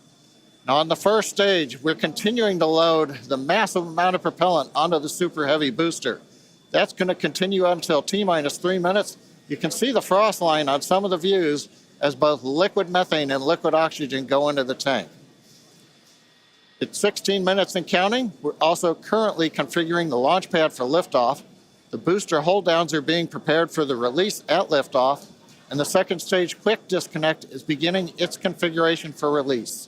Now, on the first stage, we're continuing to load the massive amount of propellant onto the Super Heavy booster. That's going to continue until T-minus 3 minutes. You can see the frost line on some of the views as both liquid methane and liquid oxygen go into the tank. It's 16 minutes and counting. We're also currently configuring the launch pad for liftoff. The booster hold downs are being prepared for the release at liftoff, and the second stage quick disconnect is beginning its configuration for release.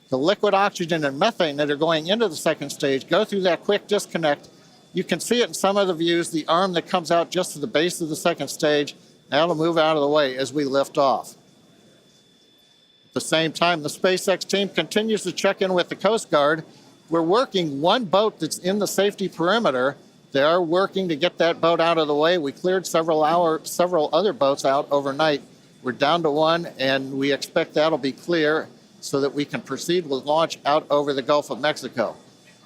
The liquid oxygen and methane that are going into the second stage go through that quick disconnect. You can see it in some of the views, the arm that comes out just to the base of the second stage. Now it'll move out of the way as we lift off. At the same time, the SpaceX team continues to check in with the Coast Guard. We're working one boat that's in the safety perimeter. They are working to get that boat out of the way. We cleared several other boats out overnight. We're down to one, and we expect that'll be clear so that we can proceed with launch out over the Gulf of Mexico.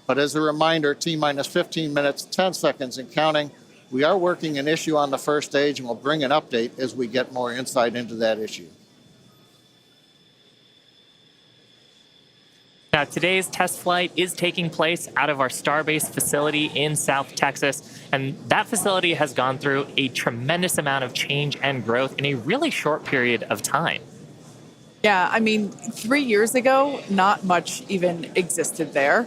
But as a reminder, T-minus 15 minutes, 10 seconds and counting. We are working an issue on the first stage, and we'll bring an update as we get more insight into that issue. Now, today's test flight is taking place out of our Starbase facility in South Texas, and that facility has gone through a tremendous amount of change and growth in a really short period of time. Yeah, I mean, 3 years ago, not much even existed there.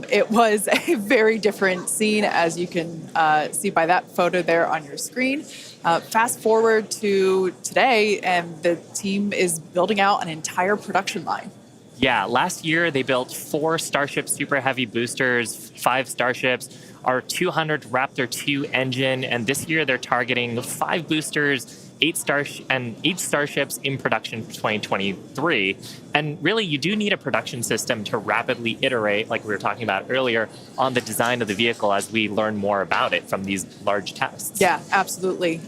It was a very different scene, as you can see by that photo there on your screen. Fast forward to today, and the team is building out an entire production line. Yeah, last year they built 4 Starship Super Heavy boosters, 5 Starships, our 200 Raptor 2 engine, and this year they're targeting 5 boosters, 8 Starships in production for 2023. And really, you do need a production system to rapidly iterate, like we were talking about earlier, on the design of the vehicle as we learn more about it from these large tests. Yeah, absolutely.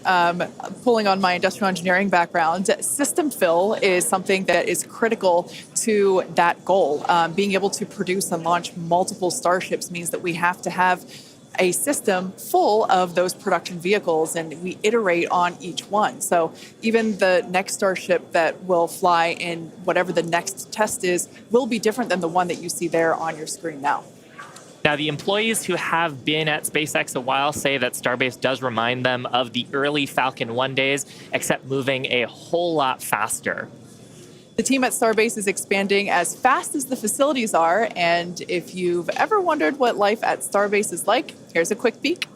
Pulling on my industrial engineering background, system fill is something that is critical to that goal. Being able to produce and launch multiple Starships means that we have to have a system full of those production vehicles, and we iterate on each one. So even the next Starship that will fly in whatever the next test is will be different than the one that you see there on your screen now. Now, the employees who have been at SpaceX a while say that Starbase does remind them of the early Falcon 1 days, except moving a whole lot faster. The team at Starbase is expanding as fast as the facilities are, and if you've ever wondered what life at Starbase is like, here's a quick peek.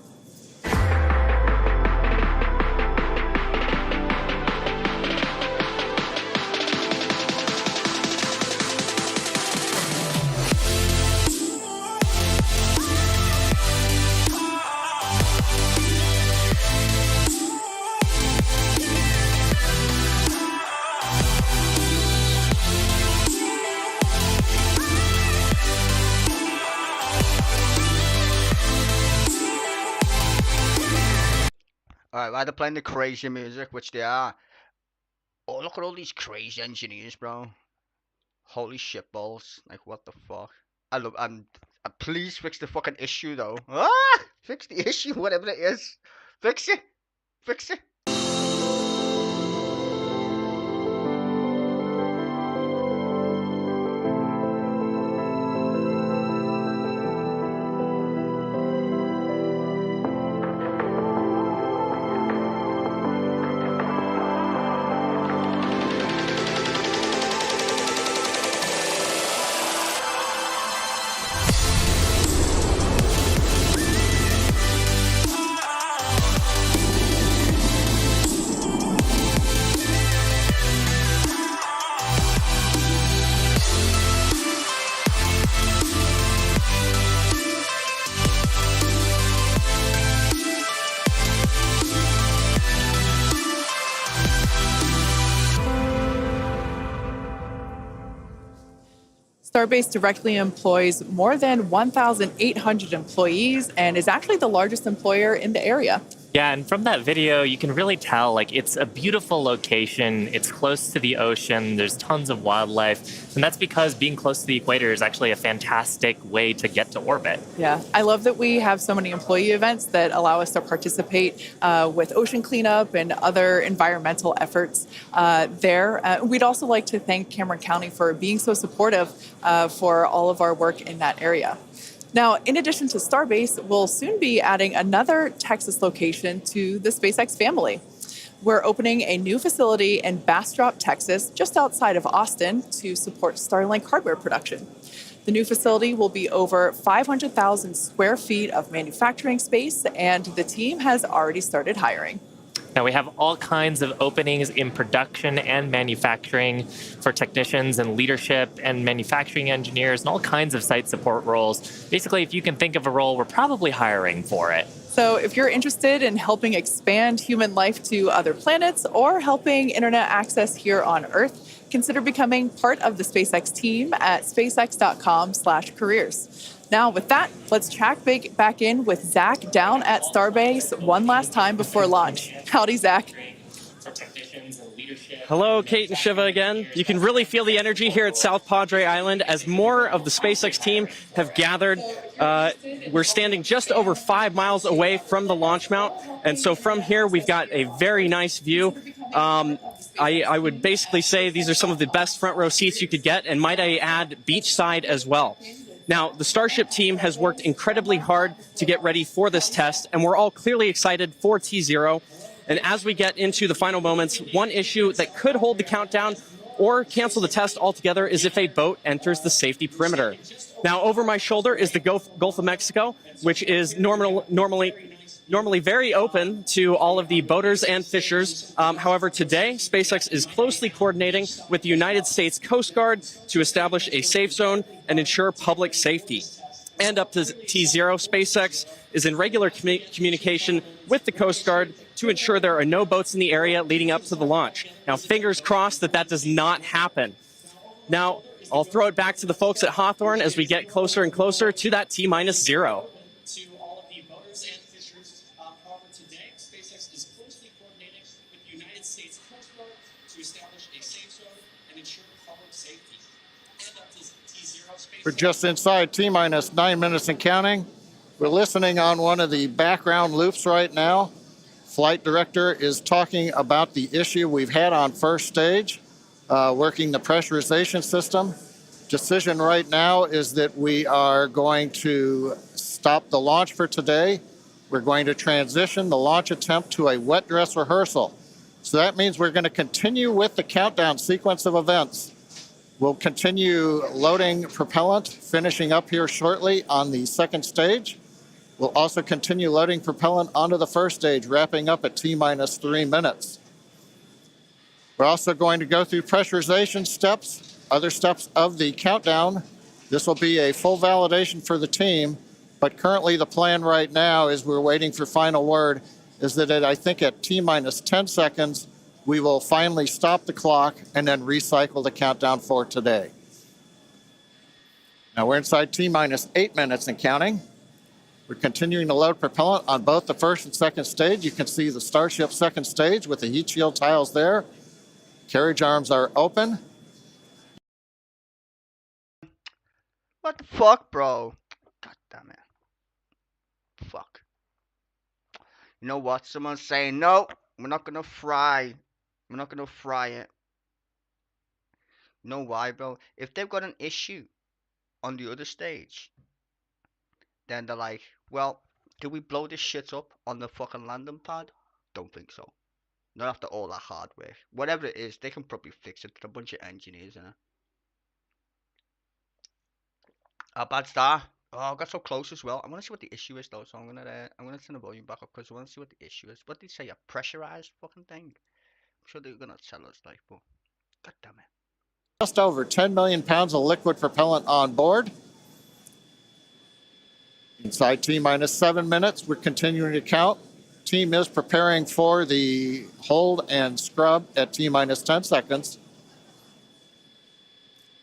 Alright, while they're playing the crazy music, which they are. Oh, look at all these crazy engineers, bro. Holy shit balls. Like, what the fuck? Please fix the fucking issue, though. Ah! Fix the issue, whatever it is. Fix it. Fix it. Starbase directly employs more than 1,800 employees and is actually the largest employer in the area. Yeah, and from that video, you can really tell, like, it's a beautiful location. It's close to the ocean. There's tons of wildlife. And that's because being close to the equator is actually a fantastic way to get to orbit. Yeah, I love that we have so many employee events that allow us to participate with ocean cleanup and other environmental efforts there. We'd also like to thank Cameron County for being so supportive for all of our work in that area. Now, in addition to Starbase, we'll soon be adding another Texas location to the SpaceX family. We're opening a new facility in Bastrop, Texas, just outside of Austin, to support Starlink hardware production. The new facility will be over 500,000 square feet of manufacturing space, and the team has already started hiring. Now, we have all kinds of openings in production and manufacturing for technicians and leadership and manufacturing engineers and all kinds of site support roles. Basically, if you can think of a role, we're probably hiring for it. So if you're interested in helping expand human life to other planets or helping internet access here on Earth, consider becoming part of the SpaceX team at spacex.com/careers. Now, with that, let's check back in with Zach down at Starbase one last time before launch. Howdy, Zach. Hello, Kate and Shiva again. You can really feel the energy here at South Padre Island as more of the SpaceX team have gathered. We're standing just over 5 miles away from the launch mount, and so from here we've got a very nice view. I would basically say these are some of the best front row seats you could get, and might I add, beachside as well. Now, the Starship team has worked incredibly hard to get ready for this test, and we're all clearly excited for T0. And as we get into the final moments, one issue that could hold the countdown or cancel the test altogether is if a boat enters the safety perimeter. Now, over my shoulder is the Gulf of Mexico, which is normally very open to all of the boaters and fishers. However, today, SpaceX is closely coordinating with the United States Coast Guard to establish a safe zone and ensure public safety. And up to T0, SpaceX is in regular communication with the Coast Guard to ensure there are no boats in the area leading up to the launch. Now, fingers crossed that that does not happen. Now, I'll throw it back to the folks at Hawthorne as we get closer and closer to that T-0. To all of the boaters and fishers, however, today, SpaceX is closely coordinating with the United States Coast Guard to establish a safe zone and ensure public safety. And up to T0, SpaceX... We're just inside T-minus 9 minutes and counting. We're listening on one of the background loops right now. Flight director is talking about the issue we've had on first stage, working the pressurization system. Decision right now is that we are going to stop the launch for today. We're going to transition the launch attempt to a wet dress rehearsal. So that means we're going to continue with the countdown sequence of events. We'll continue loading propellant, finishing up here shortly on the second stage. We'll also continue loading propellant onto the first stage, wrapping up at T-minus 3 minutes. We're also going to go through pressurization steps, other steps of the countdown. This will be a full validation for the team, but currently the plan right now is we're waiting for final word, is that I think at T-minus 10 seconds, we will finally stop the clock and then recycle the countdown for today. Now we're inside T-minus 8 minutes and counting. We're continuing to load propellant on both the first and second stage. You can see the Starship second stage with the heat shield tiles there. Carriage arms are open. What the fuck, bro? God damn it. Fuck. You know what? Someone's saying, no, we're not gonna fry. We're not gonna fry it. You know why, bro? If they've got an issue on the other stage, then they're like, well, do we blow this shit up on the fucking landing pad? Don't think so. Not after all that hard work. Whatever it is, they can probably fix it. They're a bunch of engineers, innit? A bad start. Oh, I got so close as well. I want to see what the issue is though, so I'm gonna turn the volume back up because I want to see what the issue is. What did they say? A pressurized fucking thing? I'm sure they're gonna tell us, like, but god damn it. Just over 10 million pounds of liquid propellant on board. Inside T-minus 7 minutes, we're continuing to count. Team is preparing for the hold and scrub at T-minus 10 seconds.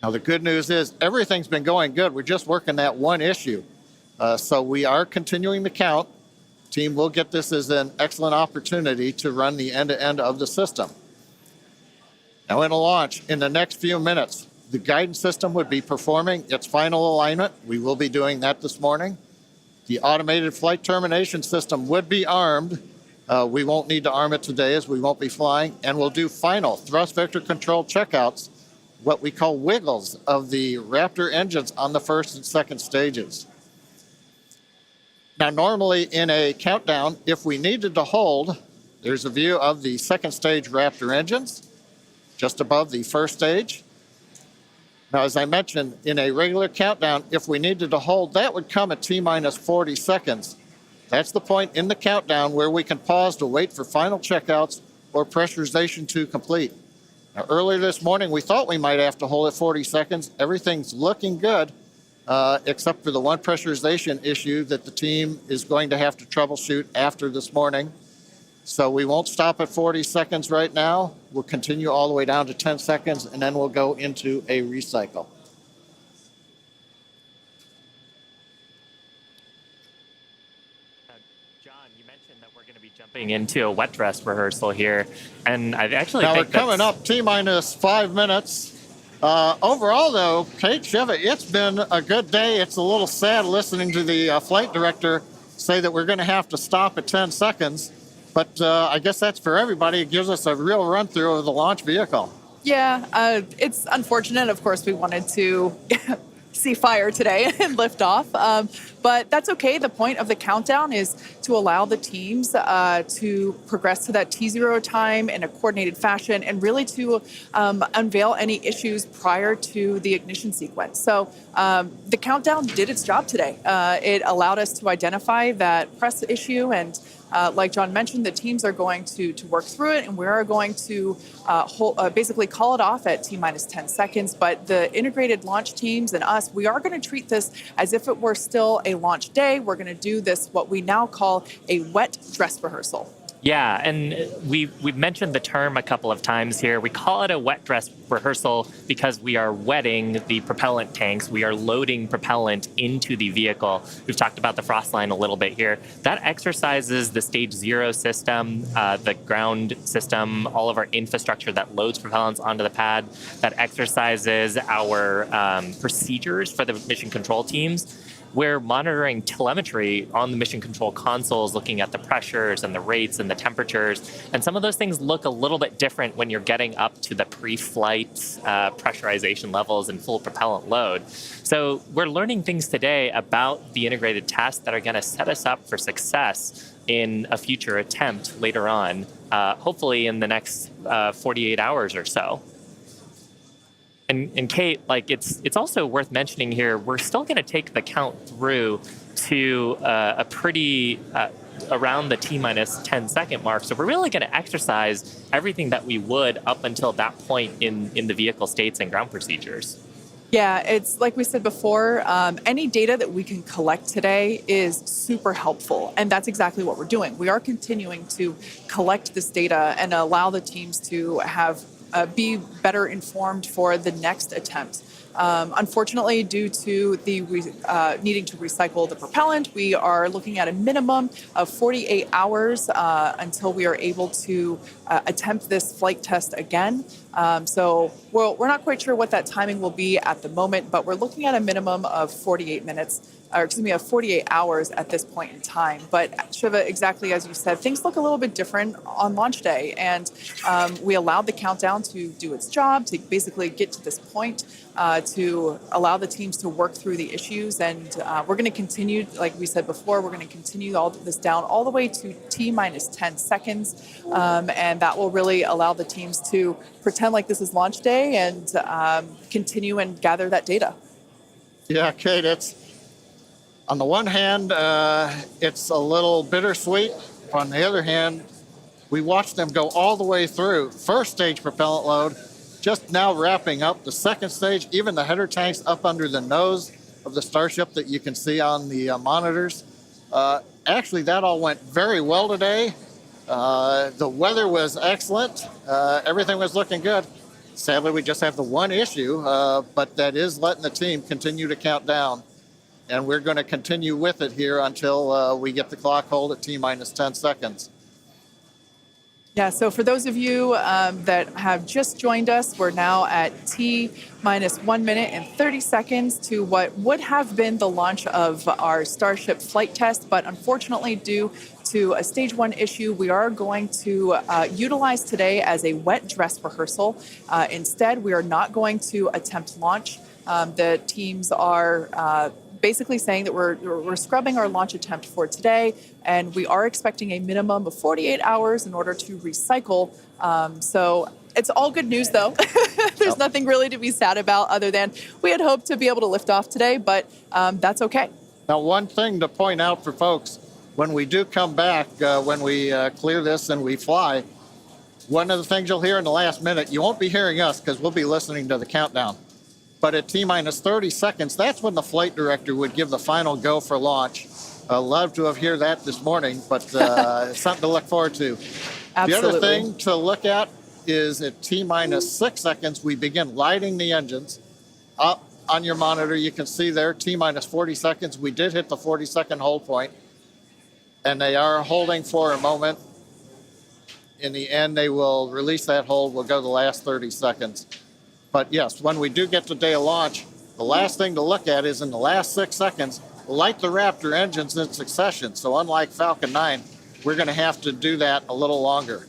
Now the good news is everything's been going good. We're just working that one issue. So we are continuing to count. Team will get this as an excellent opportunity to run the end-to-end of the system. Now in a launch, in the next few minutes, the guidance system would be performing its final alignment. We will be doing that this morning. The automated flight termination system would be armed. We won't need to arm it today as we won't be flying. And we'll do final thrust vector control checkouts, what we call wiggles of the Raptor engines on the first and second stages. Now, normally in a countdown, if we needed to hold, there's a view of the second stage Raptor engines just above the first stage. Now, as I mentioned, in a regular countdown, if we needed to hold, that would come at T-minus 40 seconds. That's the point in the countdown where we can pause to wait for final checkouts or pressurization to complete. Now, earlier this morning, we thought we might have to hold at 40 seconds. Everything's looking good, except for the one pressurization issue that the team is going to have to troubleshoot after this morning. So we won't stop at 40 seconds right now. We'll continue all the way down to 10 seconds, and then we'll go into a recycle. John, you mentioned that we're going to be jumping into a wet dress rehearsal here, and I actually now think we're coming up T-minus 5 minutes. Overall, though, Kate Chevitt, it's been a good day. It's a little sad listening to the flight director say that we're going to have to stop at 10 seconds. But I guess that's for everybody. It gives us a real run through of the launch vehicle. Yeah, it's unfortunate. Of course, we wanted to see fire today and lift off. But that's okay. The point of the countdown is to allow the teams to progress to that T0 time in a coordinated fashion and really to unveil any issues prior to the ignition sequence. So the countdown did its job today. It allowed us to identify that press issue, and like John mentioned, the teams are going to work through it, and we are going to basically call it off at T-minus 10 seconds. But the integrated launch teams and us, we are going to treat this as if it were still a launch day. We're going to do this, what we now call a wet dress rehearsal. Yeah, and we've mentioned the term a couple of times here. We call it a wet dress rehearsal because we are wetting the propellant tanks. We are loading propellant into the vehicle. We've talked about the frost line a little bit here. That exercises the stage 0 system, the ground system, all of our infrastructure that loads propellants onto the pad. That exercises our procedures for the mission control teams. we're monitoring telemetry on the mission control consoles, looking at the pressures and the rates and the temperatures. And some of those things look a little bit different when you're getting up to the pre-flight pressurization levels and full propellant load. So we're learning things today about the integrated tests that are going to set us up for success in a future attempt later on, hopefully in the next 48 hours or so. And Kate, like it's also worth mentioning here, we're still going to take the count through to a pretty around the T-minus 10 second mark. So we're really going to exercise everything that we would up until that point in the vehicle states and ground procedures. Yeah, it's like we said before, any data that we can collect today is super helpful. And that's exactly what we're doing. We are continuing to collect this data and allow the teams to have be better informed for the next attempt. Unfortunately, due to the needing to recycle the propellant, we are looking at a minimum of 48 hours until we are able to attempt this flight test again. So we're not quite sure what that timing will be at the moment, but we're looking at a minimum of 48 minutes. Of 48 hours at this point in time. But Shiva, exactly as you said, things look a little bit different on launch day. And we allowed the countdown to do its job, to basically get to this point, to allow the teams to work through the issues. And we're going to continue, like we said before, we're going to continue all this down all the way to T-minus 10 seconds. And that will really allow the teams to pretend like this is launch day and continue and gather that data. Yeah, Kate, it's on the one hand, it's a little bittersweet. On the other hand, we watched them go all the way through. First stage propellant load, just now wrapping up. The second stage, even the header tanks up under the nose of the Starship that you can see on the monitors. Actually, that all went very well today. The weather was excellent. Everything was looking good. Sadly, we just have the one issue, but that is letting the team continue to count down. And we're going to continue with it here until we get the clock hold at T-minus 10 seconds. Yeah, so for those of you that have just joined us, we're now at T-minus 1 minute and 30 seconds to what would have been the launch of our Starship flight test. But unfortunately, due to a stage 1 issue, we are going to utilize today as a wet dress rehearsal. Instead, we are not going to attempt launch. The teams are basically saying that we're scrubbing our launch attempt for today, and we are expecting a minimum of 48 hours in order to recycle. So it's all good news, though. There's nothing really to be sad about other than we had hoped to be able to lift off today, but that's okay. Now, one thing to point out for folks, when we do come back, when we clear this and we fly, one of the things you'll hear in the last minute, you won't be hearing us because we'll be listening to the countdown. But at T-minus 30 seconds, that's when the flight director would give the final go for launch. Love to have heard that this morning, but something to look forward to. Absolutely. The other thing to look at is at T-minus 6 seconds, we begin lighting the engines. Up on your monitor, you can see there, T-minus 40 seconds. We did hit the 40-second hold point, and they are holding for a moment. In the end, they will release that hold. We'll go the last 30 seconds. But yes, when we do get to day of launch, the last thing to look at is in the last 6 seconds, light the Raptor engines in succession. So unlike Falcon 9, we're going to have to do that a little longer.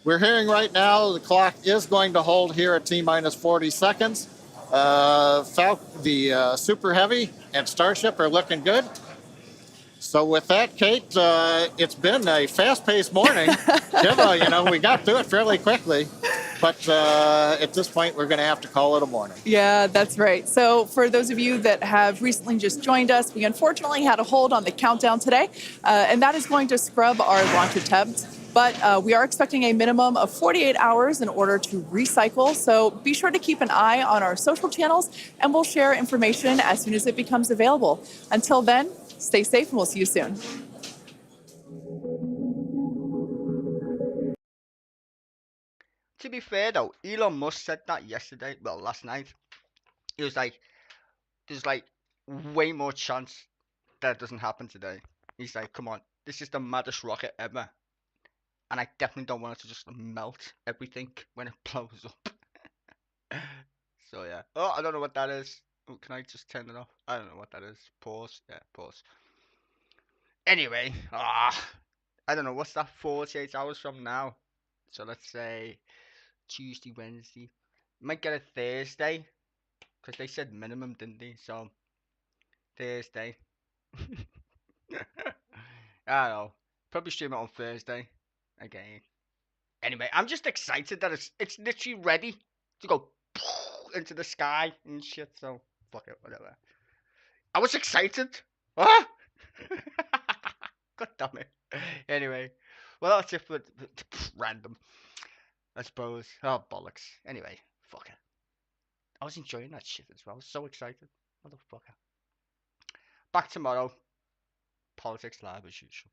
We're hearing right now the clock is going to hold here at T-minus 40 seconds. The Super Heavy and Starship are looking good. So with that, Kate, it's been a fast-paced morning. We got through it fairly quickly. But at this point, we're going to have to call it a morning. Yeah, that's right. So for those of you that have recently just joined us, we unfortunately had a hold on the countdown today, and that is going to scrub our launch attempt. But we are expecting a minimum of 48 hours in order to recycle. So be sure to keep an eye on our social channels, and we'll share information as soon as it becomes available. Until then, stay safe, and we'll see you soon. To be fair though, Elon Musk said that yesterday, well last night. He was like, there's like way more chance that doesn't happen today. He's like, come on, this is the maddest rocket ever. And I definitely don't want it to just melt everything when it blows up. So yeah. Oh, I don't know what that is. Oh, can I just turn it off? I don't know what that is. Pause. Yeah, pause. Anyway, I don't know. What's that? 48 hours from now. So let's say Tuesday, Wednesday. Might get a Thursday. Because they said minimum, didn't they? So, Thursday. I don't know. Probably stream it on Thursday. Again. Anyway, I'm just excited that it's literally ready to go into the sky and shit. So, fuck it, whatever. I was excited. Ah! God damn it. Anyway, well, that's it for random, I suppose. Oh, bollocks. Anyway, fuck it. I was enjoying that shit as well. I was so excited. Motherfucker. Back tomorrow. Politics live as usual.